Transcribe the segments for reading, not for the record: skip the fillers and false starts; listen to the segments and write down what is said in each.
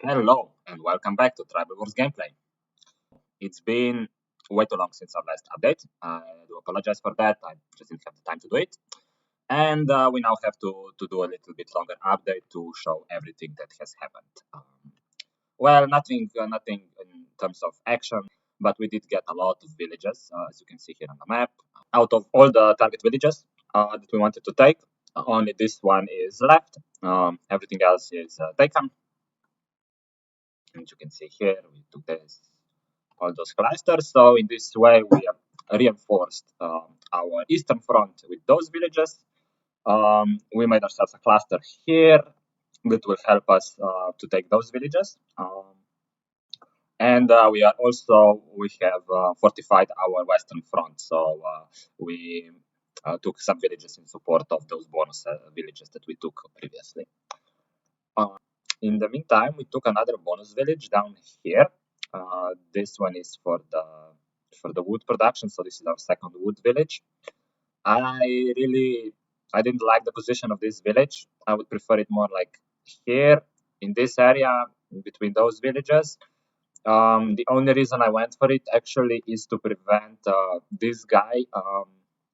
Hello and welcome back to Tribal Wars gameplay. It's been way too long since our last update. I do apologize for that. I just didn't have the time to do it. And we now have to do a little bit longer update to show everything that has happened. Well, nothing in terms of action, but we did get a lot of villages, as you can see here on the map. Out of all the target villages that we wanted to take, only this one is left. Everything else is taken. And you can see here, we took all those clusters. So in this way, we have reinforced our eastern front with those villages. We made ourselves a cluster here that will help us to take those villages. And we have fortified our western front. So we took some villages in support of those bonus villages that we took previously. In the meantime, we took another bonus village down here. This one is for the wood production, so this is our second wood village. I didn't like the position of this village. I would prefer it more like here in this area between those villages. The only reason I went for it actually is to prevent this guy.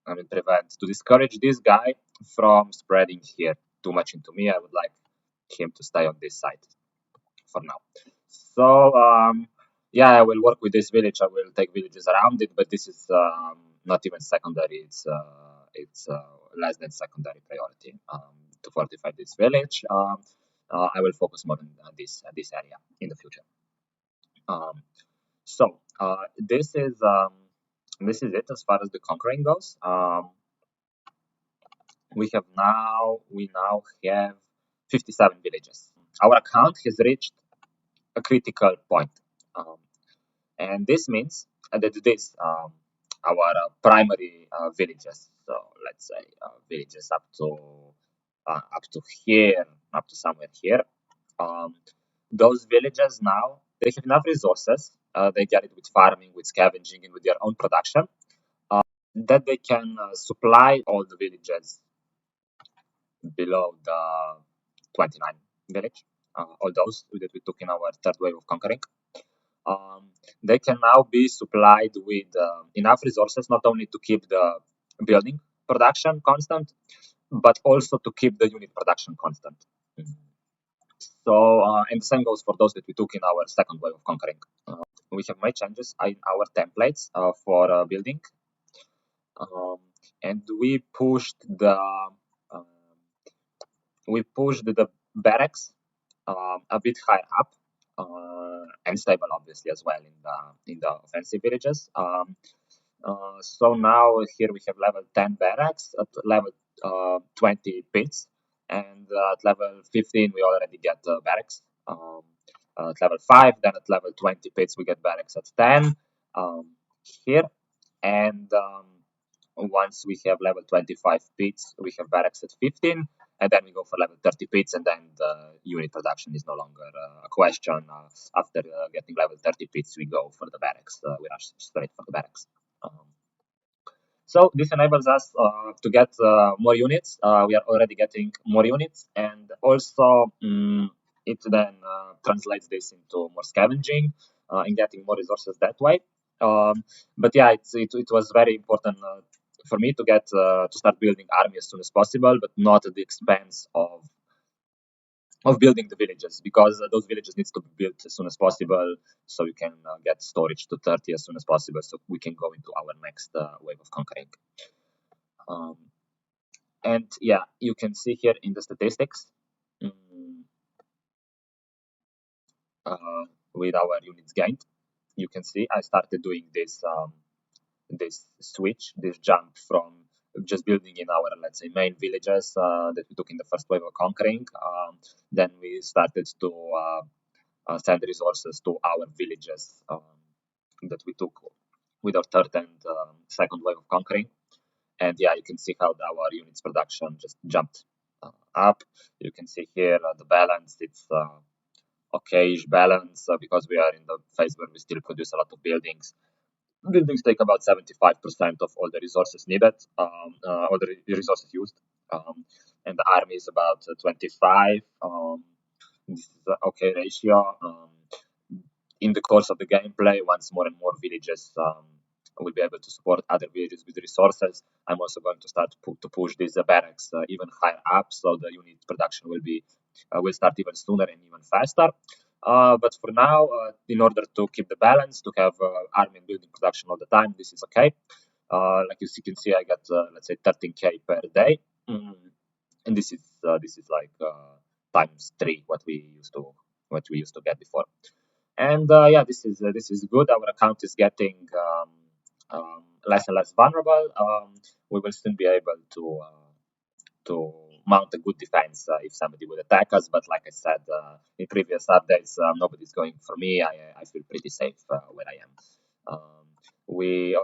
To discourage this guy from spreading here too much into me. I would like him to stay on this side for now. So yeah, I will work with this village. I will take villages around it, but this is not even secondary. It's less than secondary priority to fortify this village. I will focus more on this area in the future. So this is it as far as the conquering goes. We now have 57 villages. Our account has reached a critical point, and this means that our primary villages. So let's say villages up to here, up to somewhere here. Those villages now they have enough resources. They get it with farming, with scavenging, and with their own production that they can supply all the villages below the 29 village, all those that we took in our third wave of conquering. They can now be supplied with enough resources not only to keep the building production constant, but also to keep the unit production constant. So, and the same goes for those that we took in our second wave of conquering. We have made changes in our templates for building, and we pushed the barracks a bit higher up and stable, obviously, as well in the offensive villages. So now here we have level 10 barracks, at level 20 pits, and at level 15 we already get barracks. At level 5, then at level 20 pits we get barracks at 10 here, and once we have level 25 pits we have barracks at 15, and then we go for level 30 pits, and then the unit production is no longer a question. After getting level 30 pits, we go for the barracks. We rush straight for the barracks. So this enables us to get more units. We are already getting more units, and also it then translates this into more scavenging and getting more resources that way. But yeah, it was very important for me to get to start building army as soon as possible, but not at the expense of building the villages, because those villages needs to be built as soon as possible, so you can get storage to 30 as soon as possible, so we can go into our next wave of conquering. And yeah, you can see here in the statistics with our units gained. You can see I started doing this switch, this jump from just building in our, let's say, main villages that we took in the first wave of conquering. Then we started to send resources to our villages that we took with our third and second wave of conquering. And yeah, you can see how our units production just jumped up. You can see here the balance, it's okayish balance because we are in the phase where we still produce a lot of buildings. Buildings take about 75% of all the resources needed, all the resources used, and the army is about 25. this is a okay ratio. In the course of the gameplay, once more and more villages will be able to support other villages with resources, I'm also going to start to push these barracks even higher up, so the unit production will start even sooner and even faster. But for now, in order to keep the balance, to have army and building production all the time, this is okay. Like you can see, I got let's say 13k per day, and this is like times three what we used to get before. And yeah, this is good. Our account is getting less and less vulnerable. We will soon be able to mount a good defense if somebody would attack us. But like I said in previous updates, nobody's going for me. I feel pretty safe where I am. Um, we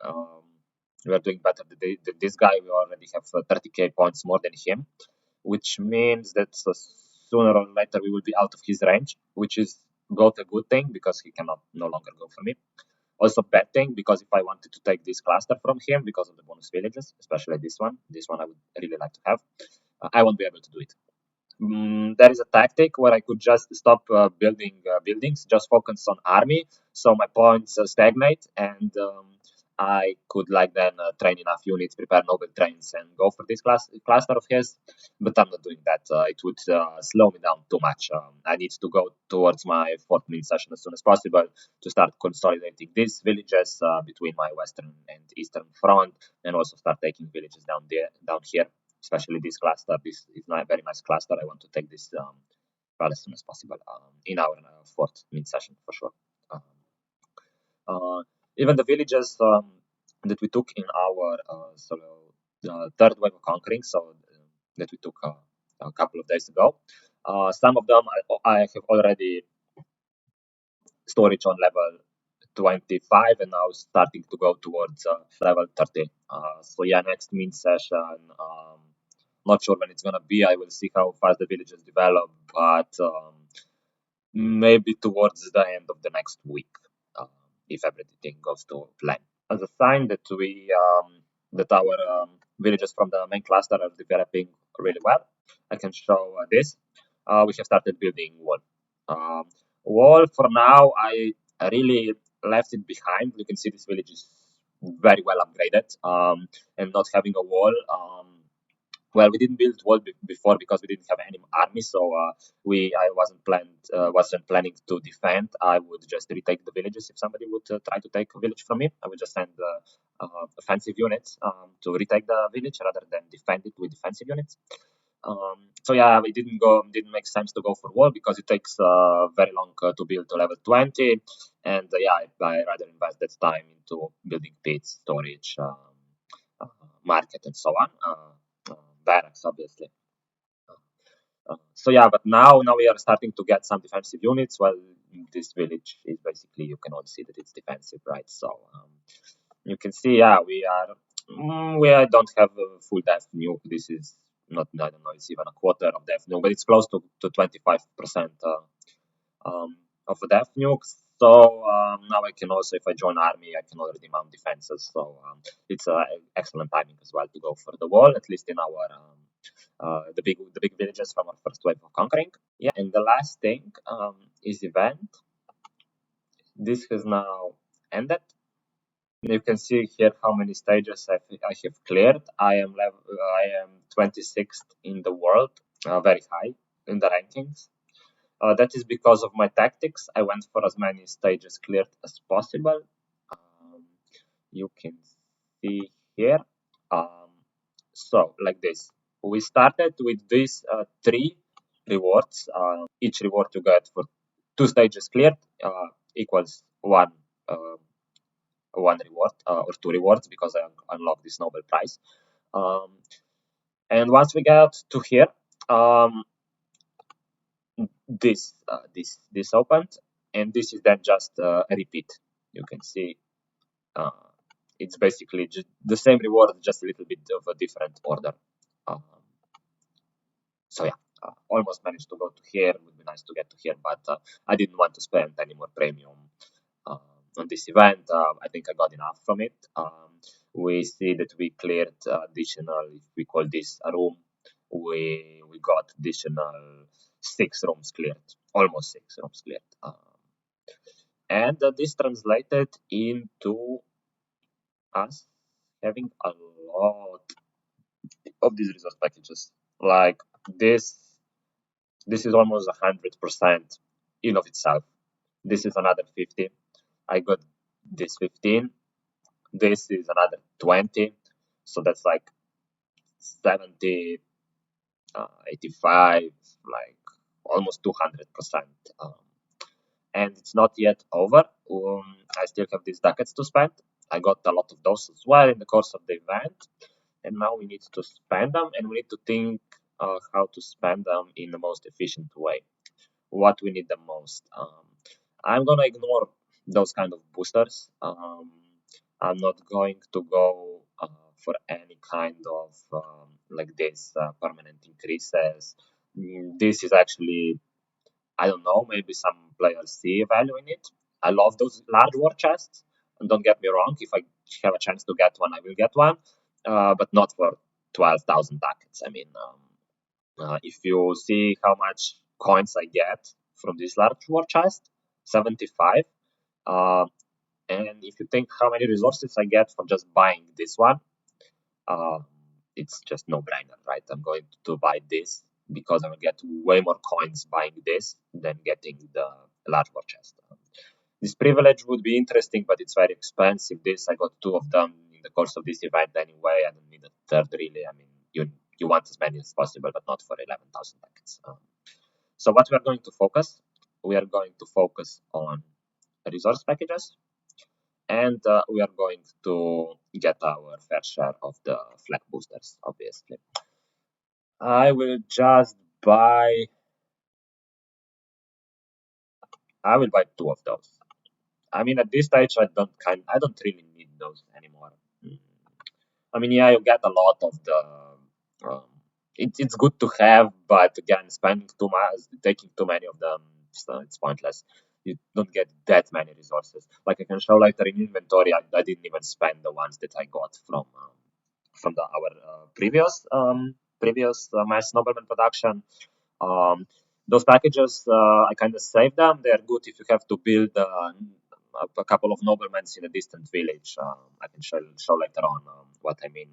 um, we are doing better than this guy. We already have 30k points more than him, which means that sooner or later we will be out of his range, which is both a good thing because he cannot no longer go for me. Also bad thing because if I wanted to take this cluster from him because of the bonus villages, especially this one I would really like to have, I won't be able to do it. There is a tactic where I could just stop building buildings, just focus on army, so my points stagnate, and I could like then train enough units, prepare noble trains, and go for this cluster of his. But I'm not doing that. It would slow me down too much. I need to go towards my fourth main session as soon as possible to start consolidating these villages between my western and eastern front, and also start taking villages down here, especially this cluster. This is a very nice cluster. I want to take this well as soon as possible in our fourth mid session for sure. Um, uh, Even the villages that we took in our third wave of conquering, so that we took a couple of days ago, some of them I have already storage on level 25 and now starting to go towards level 30. So yeah, next min session, not sure when it's gonna be. I will see how fast the villages develop, but maybe towards the end of the next week, if everything goes to plan. As a sign that that our villages from the main cluster are developing really well, I can show this. We have started building wall. Um, Wall for now, I really left it behind. You can see this village is very well upgraded, and not having a wall. Well, we didn't build wall before because we didn't have any army, so I wasn't planning to defend. I would just retake the villages if somebody would try to take a village from me. I would just send offensive units to retake the village rather than defend it with defensive units. So yeah, we didn't make sense to go for wall because it takes very long to build to level 20, and yeah, I rather invest that time into building pits, storage, uh, market, and so on. Barracks, obviously. So yeah, but now we are starting to get some defensive units. Well, this village is basically, you can all see that it's defensive, right? So you can see, yeah, we don't have a full depth nuke. This is not, I don't know, it's even a quarter of depth nuke, but it's close to 25% of the depth nuke. So now I can also, if I join army, I can already mount defenses. So it's excellent timing as well to go for the wall, at least in our the big villages from our first wave of conquering. Yeah, and the last thing is event. This has now ended. You can see here how many stages I have cleared. I am 26th in the world, very high in the rankings. That is because of my tactics. I went for as many stages cleared as possible. Um, you can see here. Um, so like this, we started with these three rewards. Each reward you get for two stages cleared equals one reward or two rewards because I unlocked this Nobel Prize. Um, and once we get to here, um, this opened, and this is then just a repeat. You can see uh, it's basically just the same reward, just a little bit of a different order. Um, so yeah, almost managed to go to here. It would be nice to get to here, but I didn't want to spend any more premium uh, on this event. I think I got enough from it. We see that we cleared additional, if we call this a room, we got additional 6 rooms cleared, almost 6 rooms cleared. And this translated into us having a lot of these resource packages. Like this is almost 100% in of itself. This is another 50. I got this 15. This is another 20. So that's like 70, 85, like almost 200%. And it's not yet over. I still have these ducats to spend. I got a lot of those as well in the course of the event. And now we need to spend them, and we need to think how to spend them in the most efficient way. What we need the most. I'm gonna ignore those kind of boosters. I'm not going to go for any kind of like this permanent increases. This is actually, I don't know, maybe some players see value in it. I love those large war chests. And don't get me wrong, if I have a chance to get one, I will get one, but not for 12,000 ducats. I mean, if you see how much coins I get from this large war chest, 75. Uh, and if you think how many resources I get for just buying this one, uh, it's just no brainer, right? I'm going to buy this because I will get way more coins buying this than getting the large war chest. This privilege would be interesting, but it's very expensive. This I got 2 of them in the course of this event anyway. I don't need a third really. I mean, you want as many as possible, but not for 11,000 packets. So what we are going to focus? We are going to focus on resource packages, and we are going to get our fair share of the flag boosters, obviously. I will just buy. I will buy 2 of those. I mean, at this stage, I don't really need those anymore. Mm. I mean, yeah, you get a lot of the. Um, it's good to have, but again, spending too much, taking too many of them, so it's pointless. You don't get that many resources. Like I can show later in inventory, I didn't even spend the ones that I got from our previous mass nobleman production. Um, those packages, I kind of save them. They are good if you have to build a couple of noblemen in a distant village. I can show later on what I mean.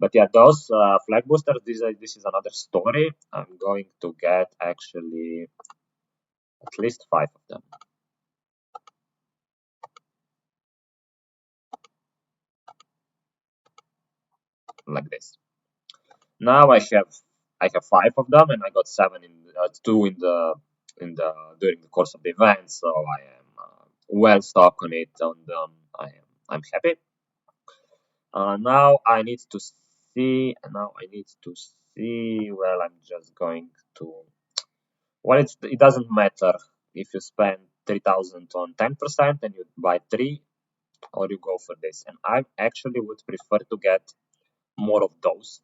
But yeah, those flag boosters, this is another story. I'm going to get actually at least 5 of them. Like this. Now I have 5 of them, and I got 7 in 2 in the during the course of the event. So I am well stocked on it. On them, I'm happy. Now I need to see. Now I need to see. Well, I'm just going to. Well, it doesn't matter if you spend 3,000 on 10% and you buy 3, or you go for this. And I actually would prefer to get more of those,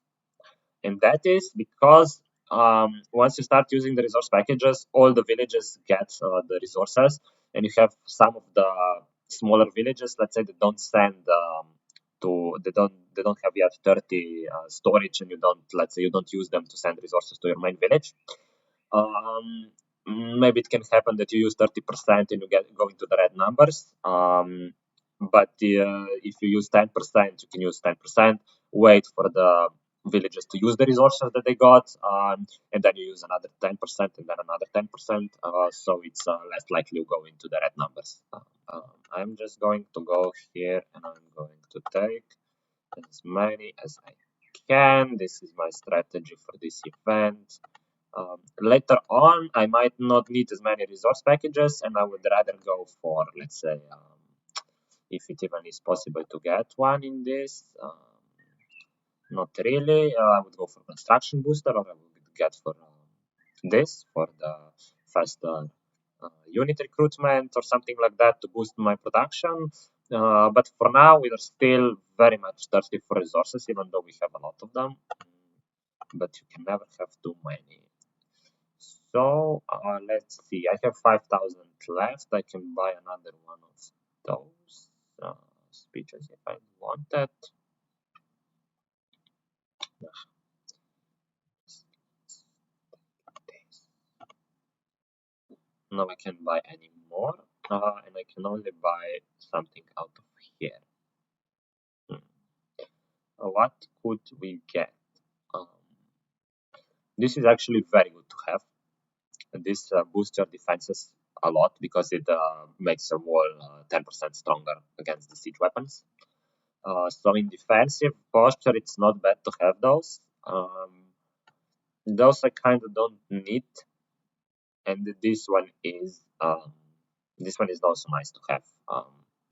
and that is because once you start using the resource packages, all the villages get the resources, and you have some of the smaller villages, let's say, they don't send they don't have yet 30 storage, and let's say you don't use them to send resources to your main village. um, Maybe it can happen that you use 30% and you go into the red numbers. But if you use 10%, you can use 10%, wait for the villagers to use the resources that they got, and then you use another 10% and then another 10%. So it's less likely you go into the red numbers. I'm just going to go here and I'm going to take as many as I can. This is my strategy for this event. Later on, I might not need as many resource packages, and I would rather go for, let's say, if it even is possible to get one in this. Not really. I would go for construction booster, or I would get for this for the faster unit recruitment or something like that to boost my production. But for now, we are still very much thirsty for resources, even though we have a lot of them. But you can never have too many. So let's see. I have 5,000 left. I can buy another one of those speeches if I wanted. Now I can buy any more, and I can only buy something out of here. What could we get? Um, this is actually very good to have. This boosts your defenses a lot because it makes your wall 10% stronger against the siege weapons. So in defensive posture, it's not bad to have those. Those I kind of don't need, and this one is also nice to have.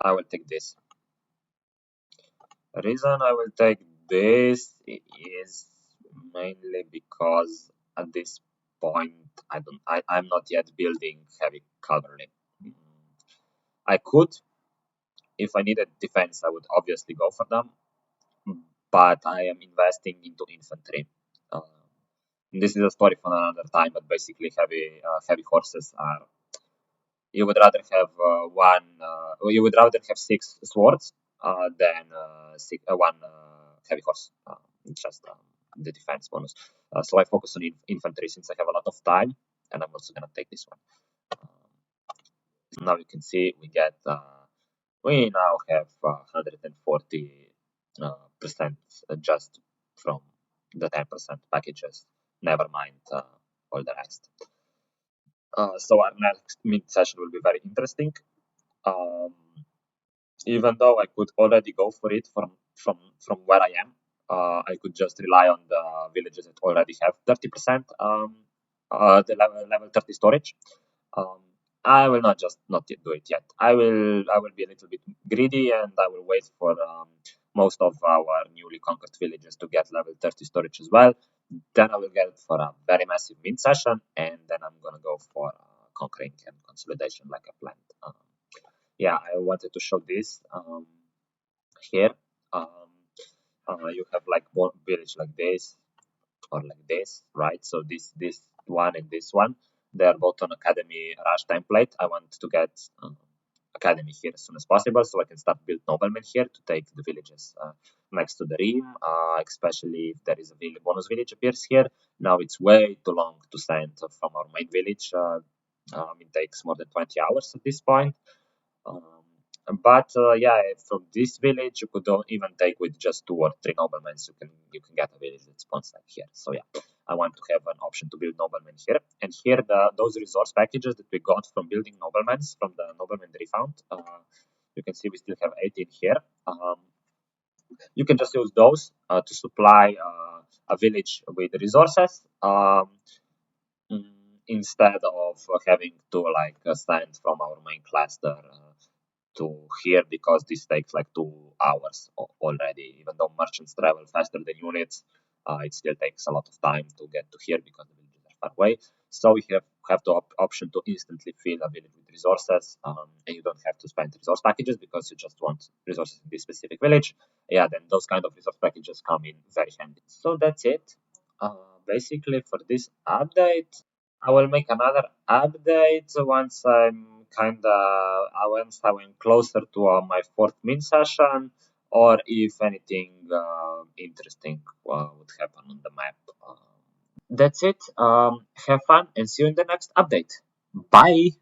I will take this. The reason I will take this is mainly because at this point I'm not yet building heavy cavalry. I could, if I needed defense, I would obviously go for them, but I am investing into infantry. This is a story for another time, but basically heavy horses are. You would rather have you would rather have 6 swords than one heavy horse. Just the defense bonus. So I focus on infantry since I have a lot of time, and I'm also gonna take this one. Now you can see we now have 140% just from the 10% packages. Never mind all the rest. So our next mid session will be very interesting. Um, Even though I could already go for it from where I am, I could just rely on the villages that already have 30% the level 30 storage. Um, I will not yet do it yet. I will be a little bit greedy and I will wait for most of our newly conquered villages to get level 30 storage as well. Then I will get it for a very massive mid session, and then I'm gonna go for conquering and consolidation like I planned. Yeah, I wanted to show this here. Um, you have like one village like this or like this, right? So this one and this one, they are both on Academy Rush template. I want to get Academy here as soon as possible, so I can start build noblemen here to take the villages next to the Rim, especially if there is a bonus village appears here. Now it's way too long to send from our main village. It takes more than 20 hours at this point. But yeah, from this village you could even take with just 2 or 3 noblemen. You can get a village that spawns like here. So yeah, I want to have an option to build noblemen here. And here those resource packages that we got from building noblemen from the nobleman refound. You can see we still have 18 here. You can just use those to supply a village with resources. Instead of having to like send from our main cluster to here, because this takes like 2 hours already. Even though merchants travel faster than units, it still takes a lot of time to get to here because the villages are far away. So we have the option to instantly fill a village with resources, and you don't have to spend resource packages because you just want resources in this specific village. Yeah, then those kind of resource packages come in very handy. So that's it. Basically for this update. I will make another update once I'm closer to my fourth min session, or if anything interesting would happen on the map. That's it. Have fun and see you in the next update. Bye.